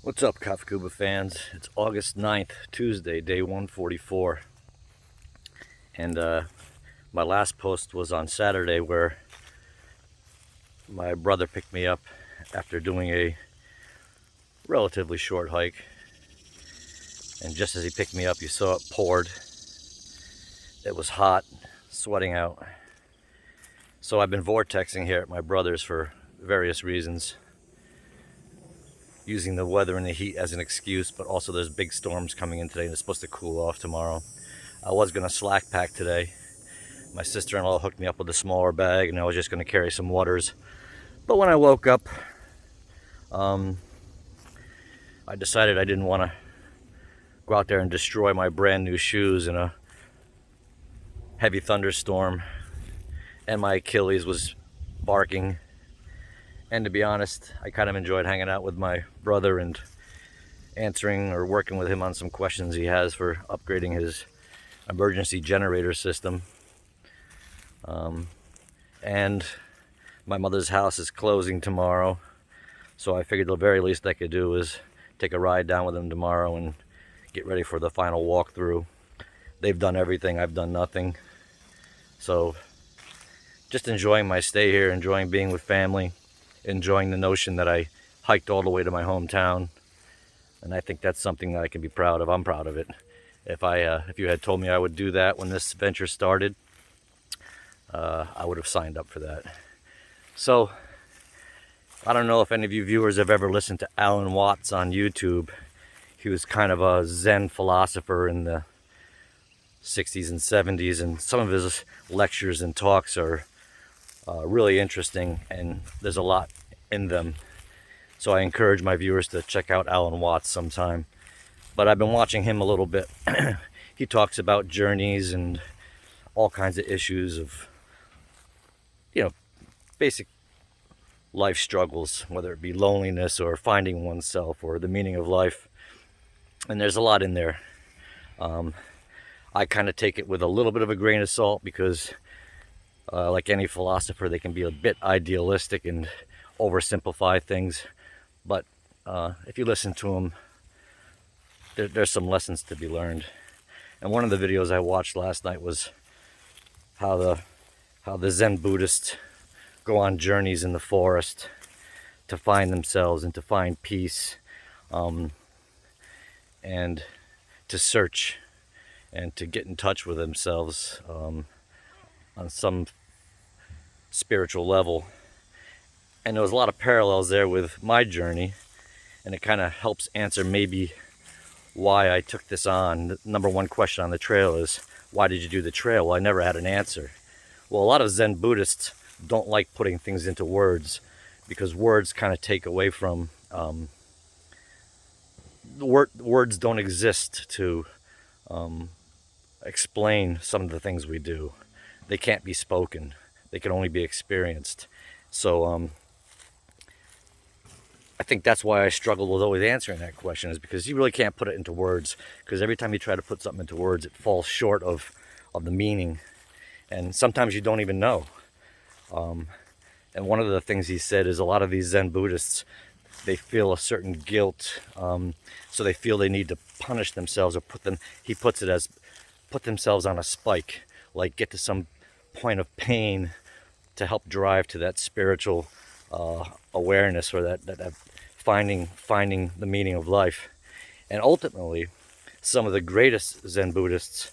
What's up, Kafukuba fans? It's August 9th, Tuesday, day 144. And my last post was on Saturday where my brother picked me up after doing a relatively short hike. And just as he picked me up, you saw it poured. It was hot, sweating out. So I've been vortexing here at my brother's for various reasons, using the weather and the heat as an excuse, but also there's big storms coming in today and it's supposed to cool off tomorrow. I was gonna slack pack today. My sister-in-law hooked me up with a smaller bag and I was just gonna carry some waters. But when I woke up, I decided I didn't wanna go out there and destroy my brand new shoes in a heavy thunderstorm, and my Achilles was barking. And to be honest, I kind of enjoyed hanging out with my brother and answering or working with him on some questions he has for upgrading his emergency generator system. And my mother's house is closing tomorrow, so I figured the very least I could do is take a ride down with him tomorrow and get ready for the final walkthrough. They've done everything, I've done nothing. So just enjoying my stay here, enjoying being with family, enjoying the notion that I hiked all the way to my hometown, and I think that's something that I can be proud of. I'm proud of it. If you had told me I would do that when this venture started, I would have signed up for that. So I don't know if any of you viewers have ever listened to Alan Watts on YouTube. He was kind of a Zen philosopher in the 60s and 70s, and some of his lectures and talks are really interesting, and there's a lot in them. So I encourage my viewers to check out Alan Watts sometime. But I've been watching him a little bit. He talks about journeys and all kinds of issues of, basic life struggles, whether it be loneliness or finding oneself or the meaning of life. And there's a lot in there. I kind of take it with a little bit of a grain of salt because like any philosopher, they can be a bit idealistic and oversimplify things. But if you listen to them, there's some lessons to be learned. And one of the videos I watched last night was how the Zen Buddhists go on journeys in the forest to find themselves and to find peace, and to search and to get in touch with themselves on some spiritual level. And there was a lot of parallels there with my journey, and it kind of helps answer maybe why I took this on. The number one question on the trail is, why did you do the trail? Well, I never had an answer. Well, a lot of Zen Buddhists don't like putting things into words because words kind of take away from words don't exist to explain some of the things we do. They can't be spoken. They can only be experienced. So I think that's why I struggled with always answering that question, is because you really can't put it into words, because every time you try to put something into words, it falls short of the meaning, and sometimes you don't even know. And one of the things he said is a lot of these Zen Buddhists, they feel a certain guilt, so they feel they need to punish themselves or he puts it as put themselves on a spike, like get to some point of pain to help drive to that spiritual awareness, or that finding the meaning of life. And ultimately, some of the greatest Zen Buddhists,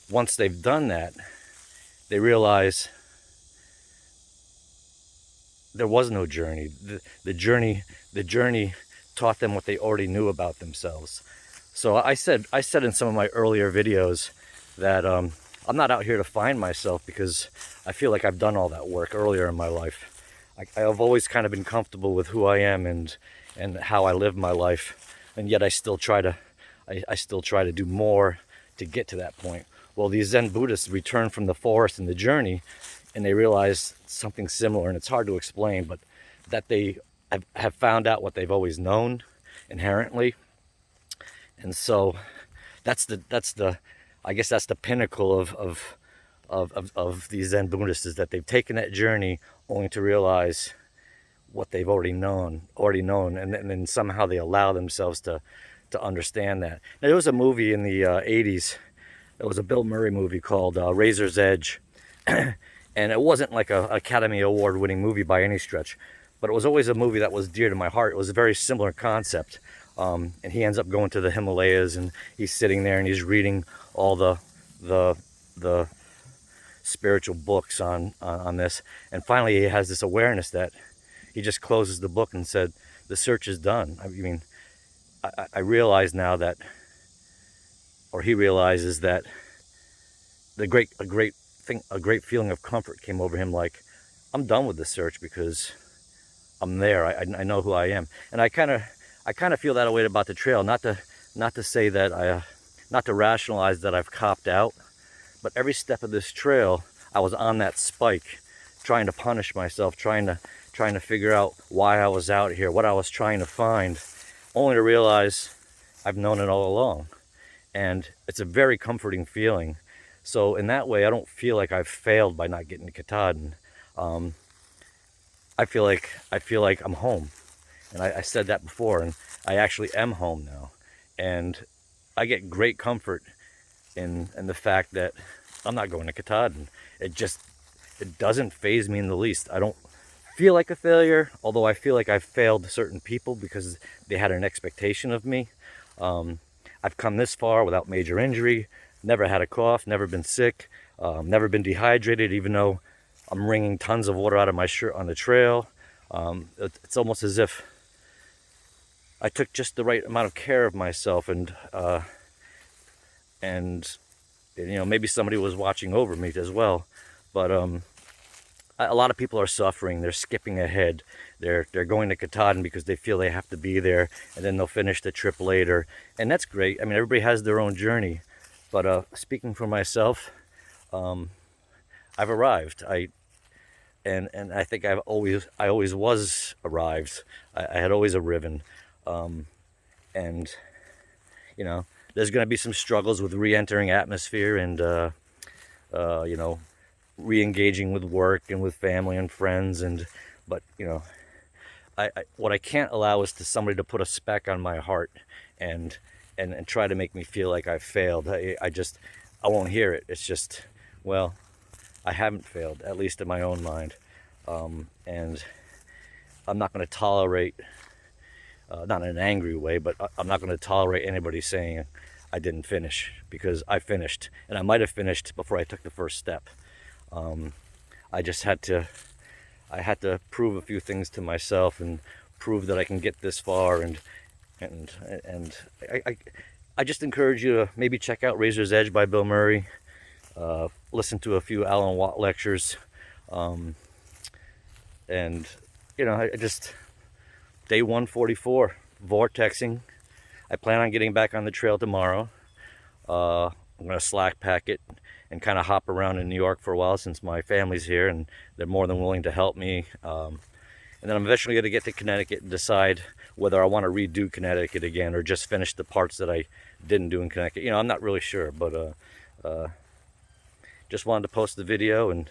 once they've done that, they realize there was no journey. The journey taught them what they already knew about themselves. So I said in some of my earlier videos that I'm not out here to find myself, because I feel like I've done all that work earlier in my life. I've always kind of been comfortable with who I am and how I live my life, and yet I still try to do more to get to that point. Well, these Zen Buddhists return from the forest and the journey, and they realize something similar, and it's hard to explain, but that they have found out what they've always known inherently. And so that's the I guess that's the pinnacle of these Zen Buddhists, is that they've taken that journey only to realize what they've already known, and then somehow they allow themselves to understand that. Now, there was a movie in the 80s. It was a Bill Murray movie called Razor's Edge, and it wasn't like a Academy Award winning movie by any stretch, but it was always a movie that was dear to my heart. It was a very similar concept, and he ends up going to the Himalayas, and he's sitting there and he's reading all the spiritual books on this, and finally he has this awareness that he just closes the book and said, "The search is done." I mean, I realize now that, or he realizes that, a great feeling of comfort came over him. Like, I'm done with the search because I'm there. I know who I am, and I kind of feel that way about the trail. Not to say that not to rationalize that I've copped out, but every step of this trail, I was on that spike, trying to punish myself, trying to figure out why I was out here, what I was trying to find, only to realize I've known it all along. And it's a very comforting feeling. So in that way, I don't feel like I've failed by not getting to Katahdin. I feel like I'm home. And I said that before, and I actually am home now. And I get great comfort in the fact that I'm not going to Katahdin. It doesn't faze me in the least. I don't feel like a failure, although I feel like I've failed certain people because they had an expectation of me. I've come this far without major injury, never had a cough, never been sick, never been dehydrated, even though I'm wringing tons of water out of my shirt on the trail. It's almost as if I took just the right amount of care of myself, and maybe somebody was watching over me as well. But a lot of people are suffering. They're skipping ahead. They're going to Katahdin because they feel they have to be there, and then they'll finish the trip later, and that's great. I mean, everybody has their own journey. But speaking for myself, I've arrived. I think I always was arrived. I had always arriven, and there's going to be some struggles with re-entering atmosphere and re-engaging with work and with family and friends, but what I can't allow is somebody to put a speck on my heart and try to make me feel like I've failed. I won't hear it. It's just, well, I haven't failed, at least in my own mind, and I'm not going to tolerate, not in an angry way, but I'm not going to tolerate anybody saying I didn't finish, because I finished, and I might have finished before I took the first step. I just had to prove a few things to myself and prove that I can get this far, and I just encourage you to maybe check out Razor's Edge by Bill Murray, listen to a few Alan Watt lectures, and I just, day 144, vortexing. I plan on getting back on the trail tomorrow. I'm going to slack pack it and kind of hop around in New York for a while, since my family's here and they're more than willing to help me. And then I'm eventually going to get to Connecticut and decide whether I want to redo Connecticut again or just finish the parts that I didn't do in Connecticut. I'm not really sure, but just wanted to post the video and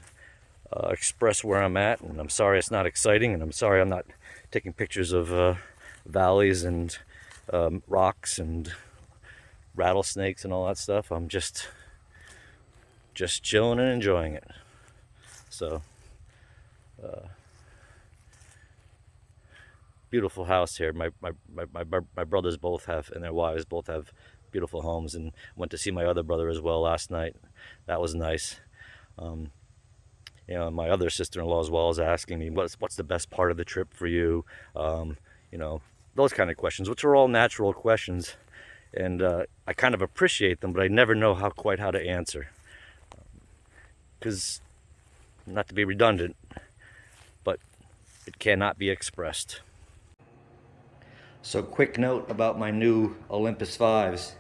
express where I'm at. And I'm sorry it's not exciting, and I'm sorry I'm not taking pictures of valleys and rocks and rattlesnakes and all that stuff. I'm just chilling and enjoying it. So beautiful house here. My brothers both have, and their wives both have beautiful homes, and went to see my other brother as well last night. That was nice. My other sister-in-law as well is asking me, what's the best part of the trip for you? Those kind of questions, which are all natural questions, and I kind of appreciate them, but I never know quite how to answer. Because, not to be redundant, but it cannot be expressed. So, quick note about my new Olympus 5s.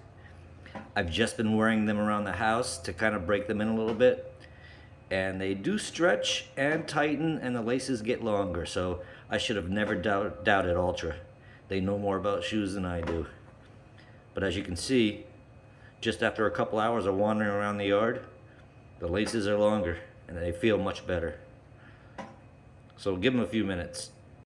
I've just been wearing them around the house to kind of break them in a little bit, and they do stretch and tighten, and the laces get longer. So I should have never doubted Altra. They know more about shoes than I do. But as you can see, just after a couple hours of wandering around the yard, the laces are longer and they feel much better. So give them a few minutes.